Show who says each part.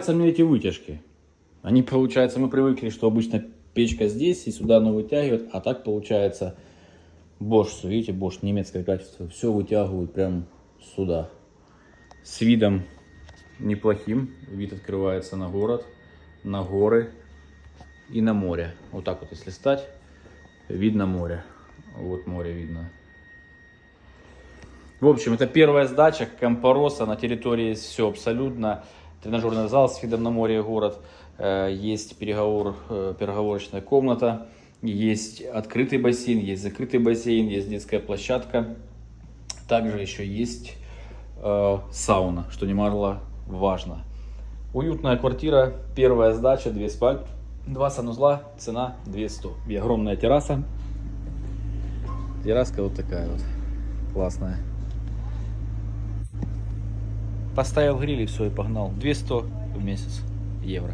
Speaker 1: Мне эти вытяжки. Они, получается, мы привыкли, что обычно печка здесь, и сюда оно вытягивает, а так получается Bosch, видите, Bosch, немецкое качество, все вытягивают прям сюда. С видом неплохим, вид открывается на город, на горы и на море. Вот так вот, если стать, видно море. Вот море видно. В общем, это первая сдача Компороса. На территории есть все абсолютно. Тренажерный зал с видом на море и город. Есть переговорочная комната. Есть открытый бассейн, есть закрытый бассейн, есть детская площадка. Также еще есть сауна, что немало важно. Уютная квартира, первая сдача, 2 спальни, 2 санузла, цена 200. И огромная терраса. Терраска вот такая вот, классная. Поставил гриль и все, и погнал. 200 в месяц евро.